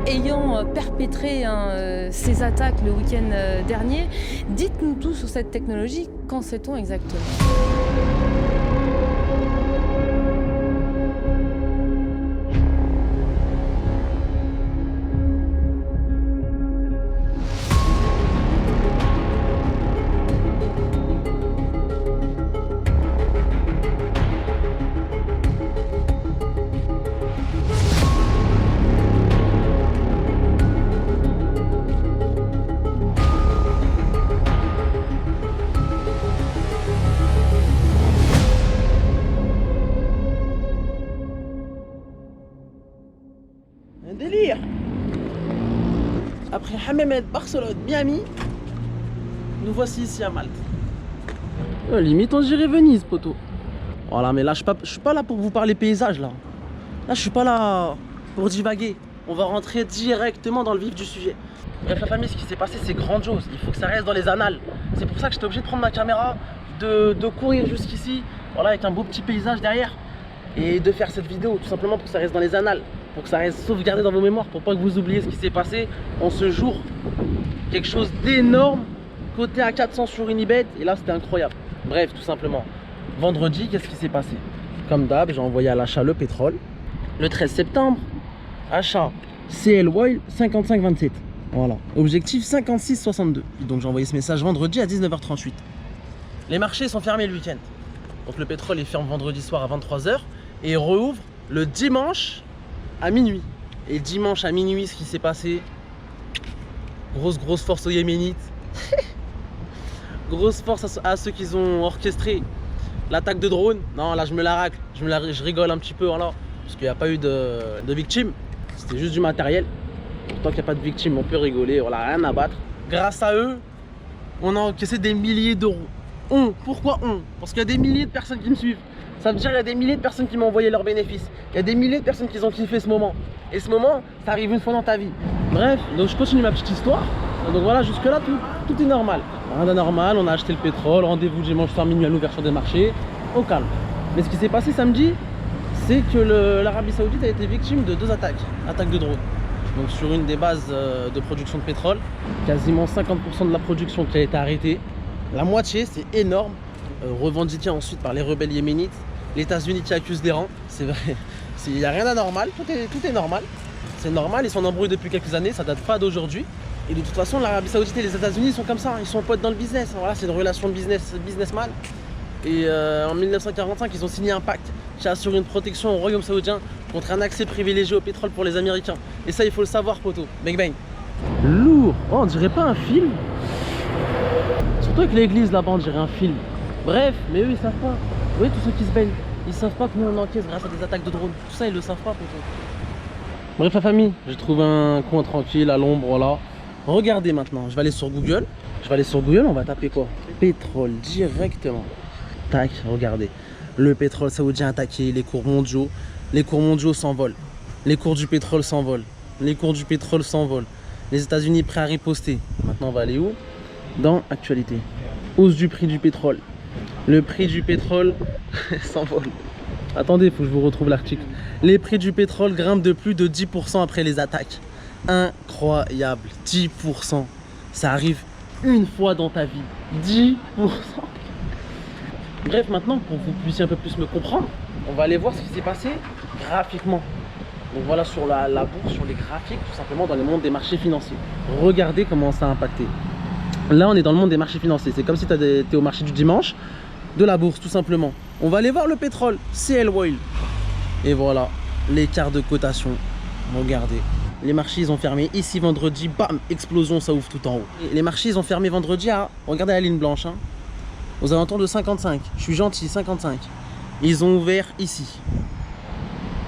ayant perpétré ces attaques le week-end dernier, dites-nous tout sur cette technologie, qu'en sait-on exactement? Un délire. Après Hammamet, Barcelone, Miami, nous voici ici à Malte. Limite on dirait Venise, poteau. Voilà, mais là je suis pas là pour vous parler paysage là. Là je suis pas là pour divaguer. On va rentrer directement dans le vif du sujet. Bref la famille, ce qui s'est passé c'est grandiose. Il faut que ça reste dans les annales. C'est pour ça que j'étais obligé de prendre ma caméra, de courir jusqu'ici, voilà, avec un beau petit paysage derrière. Et de faire cette vidéo tout simplement pour que ça reste dans les annales. Pour que ça reste sauvegardé dans vos mémoires, pour pas que vous oubliez ce qui s'est passé en ce jour. Quelque chose d'énorme, côté à 400 sur Unibet, et là c'était incroyable. Bref, tout simplement, vendredi, qu'est-ce qui s'est passé? Comme d'hab, j'ai envoyé à l'achat le pétrole. Le 13 septembre, achat CL Oil 55,27. Voilà, objectif 56,62. Donc j'ai envoyé ce message vendredi à 19h38. Les marchés sont fermés le week-end. Donc le pétrole est ferme vendredi soir à 23 h et rouvre le dimanche à minuit. Et dimanche à minuit, ce qui s'est passé, grosse force aux Yéménites. Grosse force à ceux qui ont orchestré l'attaque de drone. Non, là je me la racle, je rigole un petit peu, voilà, parce qu'il n'y a pas eu de victimes. C'était juste du matériel. Tant qu'il n'y a pas de victimes, on peut rigoler, voilà, rien à battre. Grâce à eux, on a encaissé des milliers d'euros. Pourquoi Parce qu'il y a des milliers de personnes qui me suivent. Ça veut dire qu'il y a des milliers de personnes qui m'ont envoyé leurs bénéfices. Il y a des milliers de personnes qui ont kiffé ce moment. Et ce moment, ça arrive une fois dans ta vie. Bref, donc je continue ma petite histoire. Donc voilà, jusque là, tout est normal. Rien d'anormal, on a acheté le pétrole, rendez-vous dimanche soir minuit à l'ouverture des marchés, au calme. Mais ce qui s'est passé samedi, c'est que l'Arabie Saoudite a été victime de 2 attaques de drone. Donc sur une des bases de production de pétrole, quasiment 50% de la production qui a été arrêtée. La moitié, c'est énorme, revendiqué ensuite par les rebelles yéménites. Les États-Unis qui accusent l'Iran, c'est vrai, il n'y a rien d'anormal, tout est normal. C'est normal, ils sont en embrouille depuis quelques années, ça date pas d'aujourd'hui. Et de toute façon, l'Arabie Saoudite et les États-Unis sont comme ça, ils sont potes dans le business. Voilà, c'est une relation de businessman. Et en 1945, ils ont signé un pacte qui assure une protection au royaume saoudien contre un accès privilégié au pétrole pour les Américains. Et ça, il faut le savoir, poteau. Bang bang. Lourd. Oh, on dirait pas un film. Surtout avec l'église là-bas, on dirait un film. Bref, mais eux, ils savent pas. Vous voyez, tous ceux qui se baignent, ils savent pas que nous, on encaisse grâce à des attaques de drones. Tout ça, ils le savent pas, poteau. Bref, la famille, j'ai trouvé un coin tranquille à l'ombre là. Regardez maintenant, je vais aller sur Google. On va taper quoi? Pétrole directement. Tac, regardez. Le pétrole saoudien attaqué, les cours mondiaux s'envolent. Les cours du pétrole s'envolent. Les États-Unis prêts à riposter. Maintenant, on va aller où? Dans actualité. Hausse du prix du pétrole. Le prix du pétrole s'envole. Attendez, il faut que je vous retrouve l'article. Les prix du pétrole grimpent de plus de 10% après les attaques. Incroyable, 10%. Ça arrive une fois dans ta vie. 10%. Bref, maintenant, pour que vous puissiez un peu plus me comprendre, on va aller voir ce qui s'est passé graphiquement. Donc voilà, sur la bourse, sur les graphiques, tout simplement dans le monde des marchés financiers. Regardez comment ça a impacté. Là, on est dans le monde des marchés financiers. C'est comme si tu étais au marché du dimanche, de la bourse, tout simplement. On va aller voir le pétrole, CL Oil. Et voilà, l'écart de cotation. Regardez. Les marchés, ils ont fermé ici vendredi, bam, explosion, ça ouvre tout en haut. Et les marchés, ils ont fermé vendredi à, regardez la ligne blanche, hein, aux alentours de 55. Je suis gentil, 55. Ils ont ouvert ici.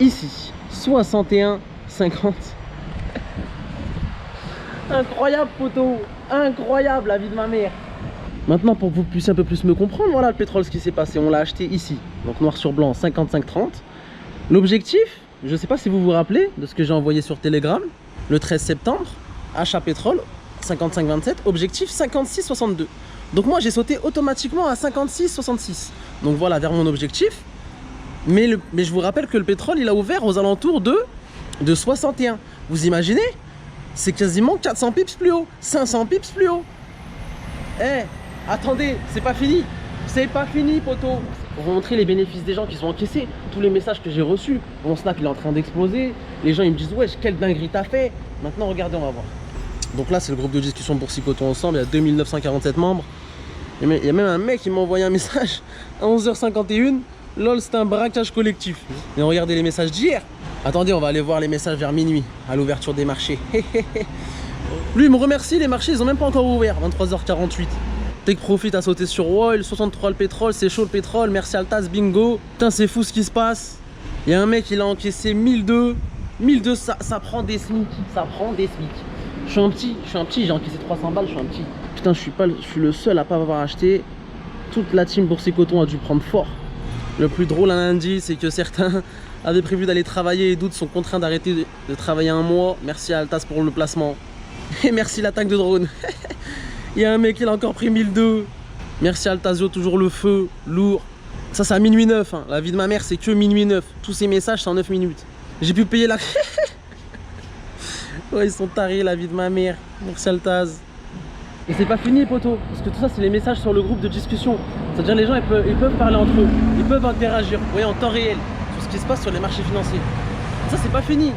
Ici, 61,50. Incroyable, poteau. Incroyable, la vie de ma mère. Maintenant, pour que vous puissiez un peu plus me comprendre, voilà le pétrole, ce qui s'est passé. On l'a acheté ici, donc noir sur blanc, 55,30. L'objectif, je ne sais pas si vous vous rappelez de ce que j'ai envoyé sur Telegram, le 13 septembre, achat pétrole, 55,27, objectif 56,62. Donc moi, j'ai sauté automatiquement à 56,66. Donc voilà, vers mon objectif. Mais je vous rappelle que le pétrole, il a ouvert aux alentours de 61. Vous imaginez? c'est quasiment 400 pips plus haut, 500 pips plus haut. Eh, attendez, c'est pas fini. C'est pas fini, poteau. Pour vous montrer les bénéfices des gens qui sont encaissés, tous les messages que j'ai reçus. Mon Snap, il est en train d'exploser. Les gens, ils me disent, wesh, quelle dinguerie t'as fait. Maintenant, regardez, on va voir. Donc là, c'est le groupe de discussion Boursicoton Ensemble. Il y a 2947 membres. Il y a même un mec qui m'a envoyé un message à 11h51. Lol, c'est un braquage collectif. Et regardez les messages d'hier. Attendez, on va aller voir les messages vers minuit, à l'ouverture des marchés. Lui, il me remercie, les marchés, ils ont même pas encore ouvert. 23h48. Take Profit a sauté sur Oil, 63 le pétrole, c'est chaud le pétrole, merci Altaz, bingo. Putain, c'est fou ce qui se passe. Il y a un mec, il a encaissé 1002. 1002, ça prend des SMIC, ça prend des SMIC. Je suis un petit, j'ai encaissé 300 balles, je suis un petit. Putain, je suis le seul à pas avoir acheté. Toute la team Boursicoton a dû prendre fort. Le plus drôle un lundi, c'est que certains avaient prévu d'aller travailler et d'autres sont contraints d'arrêter de travailler un mois. Merci à Altaz pour le placement. Et merci l'attaque de drone. Il y a un mec qui a encore pris 1002. Merci Altazio, toujours le feu, lourd. Ça c'est à minuit 9. Hein. La vie de ma mère, c'est que minuit 9. Tous ces messages, c'est en 9 minutes. J'ai pu payer la... Ouais, ils sont tarés, la vie de ma mère. Merci Altaz. Et c'est pas fini, poteau. Parce que tout ça, c'est les messages sur le groupe de discussion. C'est-à-dire les gens, ils peuvent parler entre eux. Ils peuvent interagir, vous voyez, en temps réel. Sur ce qui se passe sur les marchés financiers. Ça, c'est pas fini.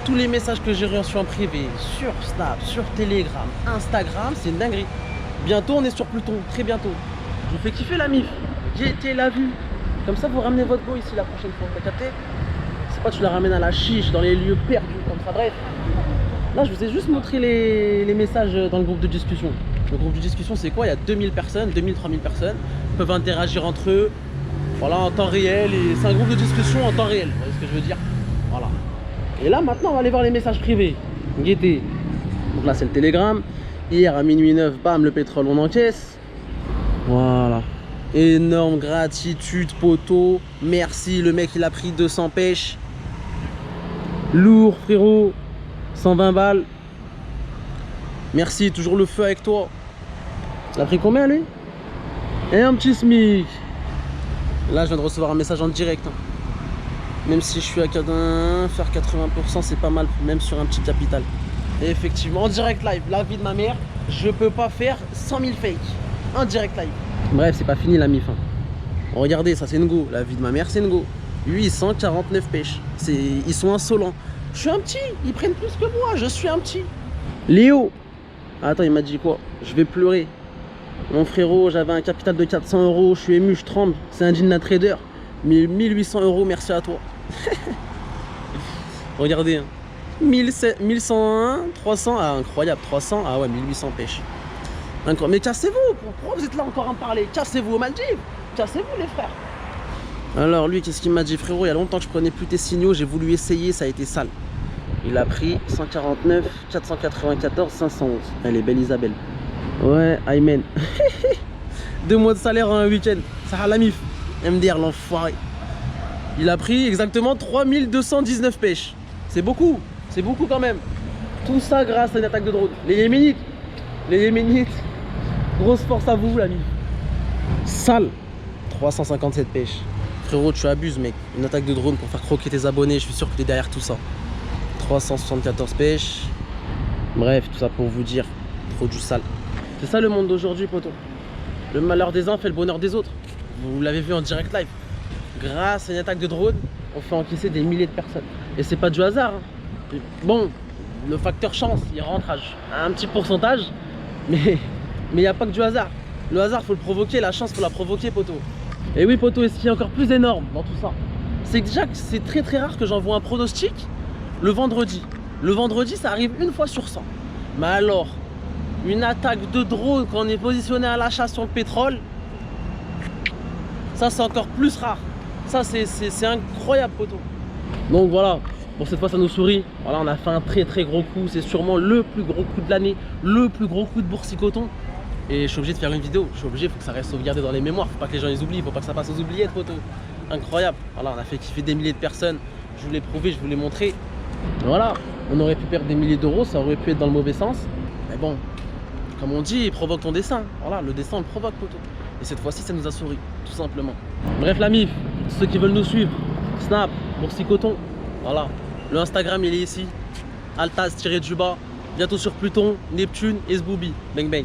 Tous les messages que j'ai reçus en privé, sur Snap, sur Telegram, Instagram, c'est une dinguerie. Bientôt, on est sur Pluton, très bientôt. Je vous fais kiffer la mif. Gaieté la vue. Comme ça, vous ramenez votre go ici la prochaine fois. T'as capté? C'est pas tu la ramènes à la chiche, dans les lieux perdus, comme ça. Bref. Là, je vous ai juste montré les messages dans le groupe de discussion. Le groupe de discussion, c'est quoi? Il y a 2000 personnes, 2000, 3000 personnes. Ils peuvent interagir entre eux. Voilà, en temps réel. Et c'est un groupe de discussion en temps réel. Vous voyez ce que je veux dire? Voilà. Et là, maintenant, on va aller voir les messages privés. Gaieté. Donc là, c'est le Telegram. Hier, à minuit 9, bam, le pétrole, on encaisse. Voilà. Énorme gratitude, poteau. Merci. Le mec, il a pris 200 pêches. Lourd, frérot. 120 balles. Merci, toujours le feu avec toi. Il a pris combien, lui? Et un petit SMIC. Là, je viens de recevoir un message en direct. Hein. Même si je suis à faire 80%, c'est pas mal, même sur un petit capital. Et effectivement, en direct live, la vie de ma mère, je peux pas faire 100 000 fakes. En direct live. Bref, c'est pas fini la mif. Hein. Regardez, ça c'est une go. La vie de ma mère, c'est une go. 849 pêches. Ils sont insolents. Je suis un petit, ils prennent plus que moi, je suis un petit. Léo. Attends, il m'a dit quoi? Je vais pleurer. Mon frérot, j'avais un capital de 400 €, je suis ému, je tremble. C'est un Jinna Trader. 1800 €, merci à toi. Regardez, hein. 1101, 300, ah incroyable, 300, ah ouais, 1800 pêches. Incroyable. Mais cassez-vous, pourquoi vous êtes là encore à me parler? Cassez-vous aux Maldives, cassez-vous les frères. Alors lui, qu'est-ce qu'il m'a dit? Frérot, il y a longtemps que je prenais plus tes signaux, j'ai voulu essayer, ça a été sale. Il a pris 149, 494, 511. Elle est belle Isabelle. Ouais, Aymen. 2 mois de salaire en un week-end, ça a la mif. MDR l'enfoiré. Il a pris exactement 3219 pêches. C'est beaucoup quand même. Tout ça grâce à une attaque de drone. Les Yéménites, grosse force à vous l'ami. Sale. 357 pêches. Frérot, tu abuses mec. Une attaque de drone pour faire croquer tes abonnés, je suis sûr que tu es derrière tout ça. 374 pêches. Bref, tout ça pour vous dire, trop du sale. C'est ça le monde d'aujourd'hui, poteau. Le malheur des uns fait le bonheur des autres. Vous l'avez vu en direct live. Grâce à une attaque de drone, on fait encaisser des milliers de personnes. Et c'est pas du hasard. Hein. Bon, le facteur chance, il rentre à un petit pourcentage. Mais il n'y a pas que du hasard. Le hasard, faut le provoquer. La chance, faut la provoquer, poteau. Et oui, poteau, et ce qui est encore plus énorme dans tout ça, c'est que déjà, c'est très très rare que j'envoie un pronostic le vendredi. Le vendredi, ça arrive une fois sur 100. Mais alors, une attaque de drone quand on est positionné à l'achat sur le pétrole, ça c'est encore plus rare. Ça c'est incroyable, poteau. Donc voilà, bon cette fois ça nous sourit. Voilà, on a fait un très très gros coup. C'est sûrement le plus gros coup de l'année, le plus gros coup de Boursicoton. Et je suis obligé de faire une vidéo. Je suis obligé, faut que ça reste sauvegardé dans les mémoires. Faut pas que les gens les oublient, faut pas que ça passe aux oubliettes, poteau. Incroyable. Voilà, on a fait kiffer des milliers de personnes. Je vous l'ai prouvé, je vous l'ai montré. Voilà, on aurait pu perdre des milliers d'euros, ça aurait pu être dans le mauvais sens. Mais bon, comme on dit, provoque ton dessin. Voilà, le dessin on le provoque, poteau. Et cette fois-ci, ça nous a souri, tout simplement. Bref, la mif, ceux qui veulent nous suivre, Snap, Boursicoton, voilà. Le Instagram, il est ici. Altaz tiré du bas. Bientôt sur Pluton, Neptune et Sbooby. Bang bang.